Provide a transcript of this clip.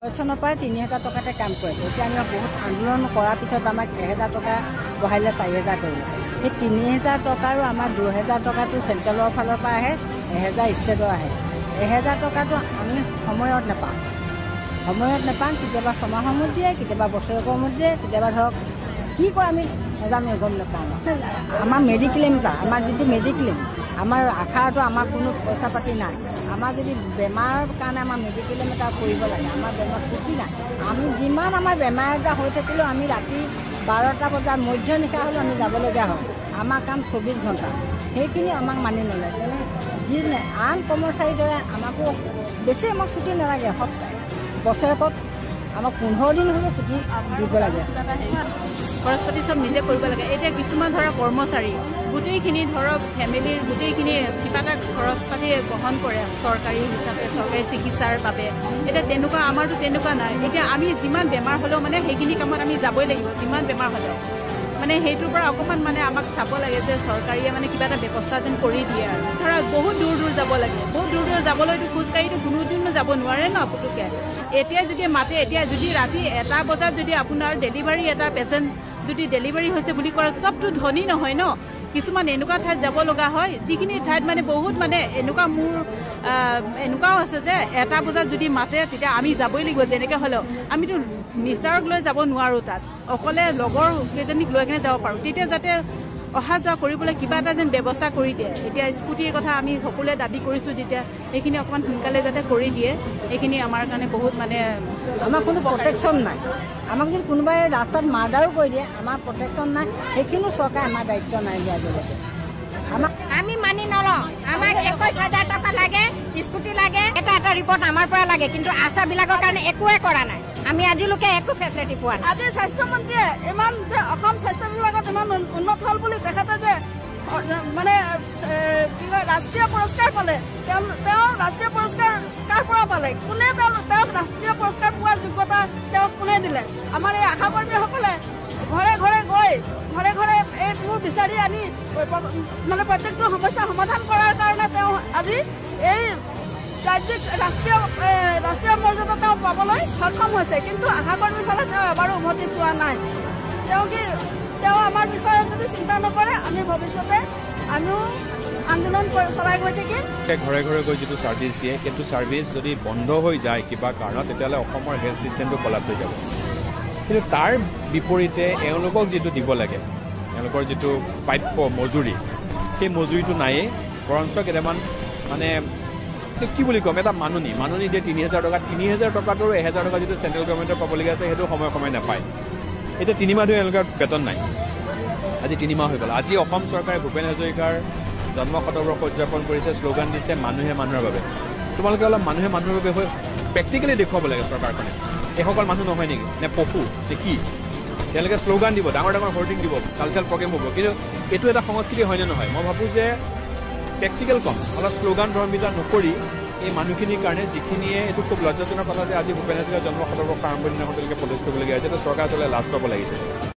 চনৰ পৰা ৩,০০০ টকাতে কাম কৰিছে। এতিয়া আমি বহুত আন্দোলন কৰাৰ পিছত আমাক ১,০০০ টকা বঢ়াইলে ৪,০০০ কৰিলে। সেই ৩,০০০ টকাৰো আমাৰ ২,০০০ টকাটো চেণ্ট্ৰেলৰ ফালৰ পৰা আহে, ১,০০০ ষ্টেটৰ আহে। ১,০০০ টকাটো আমি সময়ত নাপাওঁ। কেতিয়াবা ছমাহৰ মূৰত দিয়ে, কেতিয়াবা বছৰেকৰ মূৰত দিয়ে, কেতিয়াবা ধৰক কি কৰে আমি নাজানো, গম নাপাওঁ। আমাৰ মেডিক্লেইম এটা, আমাৰ যিটো মেডিক্লেইম, আমাৰ আশাৰটো আমাৰ কোনো পইচা পাতি নাই। আমাৰ যদি বেমাৰৰ কাৰণে আমাৰ মেডিক্লেইম এটা কৰিব লাগে, আমাৰ বেমাৰ ছুটি নাই। আমি যিমান আমাৰ বেমাৰ আজাৰ হৈ থাকিলেও আমি ৰাতি ১২টা বজাত মধ্যনিশা হ'লেও আমি যাবলগীয়া হয়। আমাৰ কাম ২৪ ঘণ্টা, সেইখিনি আমাক মানি নলয়। যি আন কৰ্মচাৰীৰ দৰে আমাকো বেছি আমাক ছুটি নালাগে। বছৰেকত আমাক ১৫ দিন হ'লেও ছুটি দিব লাগে। খৰচ পাতি চব নিজে কৰিব লাগে। এতিয়া কিছুমান ধৰক কৰ্মচাৰী গোটেইখিনি ধৰক ফেমিলিৰ গোটেইখিনি কিবা এটা খৰচ পাতি বহন কৰে চৰকাৰী হিচাপে, চৰকাৰী চিকিৎসাৰ বাবে। এতিয়া তেনেকুৱা আমাৰতো তেনেকুৱা নাই। এতিয়া আমি যিমান বেমাৰ হ'লেও মানে সেইখিনি কামত আমি যাবই লাগিব, যিমান বেমাৰ হ'লেও। মানে সেইটোৰ পৰা অকণমান মানে আমাক চাব লাগে যে চৰকাৰীয়ে মানে কিবা এটা ব্যৱস্থা যেন কৰি দিয়ে আৰু। ধৰক বহুত দূৰ যাব লাগে, বহুত দূৰ যাবলৈতো খোজকাঢ়িতো কোনোদিনো যাব নোৱাৰে ন পুতুকে। এতিয়া যদি মাতে, এতিয়া যদি ৰাতি ১টা বজাত যদি আপোনাৰ ডেলিভাৰী এটা পেচেণ্ট যদি ডেলিভাৰী হৈছে বুলি কয়, চবটো ধনী নহয় ন। কিছুমান এনেকুৱা ঠাইত যাব লগা হয়, যিখিনি ঠাইত মানে বহুত মানে এনেকুৱা মোৰ এনেকুৱাও আছে যে ১টা বজাত যদি মাতে তেতিয়া আমি যাবই লাগিব যেনেকৈ হ'লেও। আমিতো মিষ্টাৰক লৈ যাব নোৱাৰোঁ, তাত অকলে লগৰ কেইজনীক লৈ কিনে যাব পাৰোঁ। তেতিয়া যাতে অহা যোৱা কৰিবলৈ কিবা এটা যেন ব্যৱস্থা কৰি দিয়ে। এতিয়া স্কুটিৰ কথা আমি সকলোৱে দাবী কৰিছোঁ, যেতিয়া সেইখিনি অকণমান সোনকালে যাতে কৰি দিয়ে, সেইখিনি আমাৰ কাৰণে বহুত মানে আমাৰ কোনো প্ৰটেকশ্যন নাই। আমাক যদি কোনোবাই ৰাস্তাত মাৰ্ডাৰো কৰি দিয়ে, আমাৰ প্ৰটেকশ্যন নাই। সেইখিনিও চৰকাৰে আমাৰ দায়িত্ব নাই দিয়াৰ জৰিয়তে আমি মানি নলওঁ। আমাক ২১,০০০ টকা লাগে, স্কুটি লাগে, এটা ৰিপৰ্ট আমাৰ পৰা লাগে, কিন্তু আশাবিলাকৰ কাৰণে একোৱে কৰা নাই। আমি আজিলৈকে একো ফেচিলিটি পোৱা নাই। আজি স্বাস্থ্যমন্ত্ৰীয়ে ইমান যে অসম স্বাস্থ্য বিভাগত ইমান উন্নত হ'ল বুলি তেখেতে যে মানে কি কয় ৰাষ্ট্ৰীয় পুৰস্কাৰ পালে। তেওঁ ৰাষ্ট্ৰীয় পুৰস্কাৰ কাৰ পৰা পালে? কোনে তেওঁক ৰাষ্ট্ৰীয় পুৰস্কাৰ পোৱাৰ যোগ্যতা তেওঁক কোনে দিলে? আমাৰ এই আশাকৰ্মীসকলে ঘৰে ঘৰে গৈ এইবোৰ বিচাৰি আনি মানে প্ৰত্যেকটো সমস্যা সমাধান কৰাৰ কাৰণে তেওঁ আজি এই ৰাষ্ট্ৰীয় মৰ্যাদা তেওঁ পাবলৈ সক্ষম হৈছে। কিন্তু আশাকৰ্মীৰ ফালে তেওঁ এবাৰো উভতি চোৱা নাই। তেওঁ আমাৰ বিষয়ে যদি চিন্তা নকৰে, আমি ভৱিষ্যতে আমিও আন্দোলন চলাই গৈ থাকিম। ঘৰে ঘৰে গৈ যিটো ছাৰ্ভিচ দিয়ে, সেইটো ছাৰ্ভিচ যদি বন্ধ হৈ যায় কিবা কাৰণত, তেতিয়াহ'লে অসমৰ হেল্থ ছিষ্টেমটো কলাপ হৈ যাব। কিন্তু তাৰ বিপৰীতে এওঁলোকক যিটো দিব লাগে, তেওঁলোকৰ যিটো প্ৰাপ্য মজুৰি, সেই মজুৰিটো নায়েই। বৰঞ্চ কেইটামান মানে কি বুলি ক'ম, এটা মাননি দিয়ে ৩,০০০ টকা। ৩,০০০ টকাটোৰ ১,০০০ টকা যিটো চেণ্ট্ৰেল গভৰ্ণমেণ্টৰ পাবলগীয়া আছে, সেইটো সময়ে নাপায়। এতিয়া ৩ মাহ ধৰি এওঁলোকৰ বেতন নাই। আজি ৩ মাহ হৈ গ'ল। আজি অসম চৰকাৰে ভূপেন হাজৰিকাৰ জন্ম শতবৰ্ষ উদযাপন কৰিছে, শ্লোগান দিছে মানুহে মানুহৰ বাবে। তোমালোকে অলপ মানুহে মানুহৰ বাবে হৈ প্ৰেক্টিকেলি দেখুৱাব লাগে চৰকাৰখনে। এইসকল মানুহ নহয় নেকি, নে পশু, নে কি? তেওঁলোকে শ্লোগান দিব, ডাঙৰ ডাঙৰ হৰ্ডিং দিব, কালচাৰেল প্ৰগ্ৰেম হ'ব, কিন্তু এইটো এটা সংস্কৃতি হয়নে নহয়? মই ভাবোঁ যে প্ৰেক্টিকেল কম, অলপ শ্লোগান ধৰ্মিতা নকৰি এই মানুহখিনিৰ কাৰণে, যিখিনিয়ে এইটো খুব লজ্জাজনক কথা যে আজি ভূপেন হাজৰিকাৰ জন্ম শতবৰ্ষ আৰম্ভণি দিনাখন তেওঁলোকে প্ৰটেষ্ট কৰিবলগীয়া হৈছে, এইটো চৰকাৰে আচলতে লাজ পাব লাগিছে।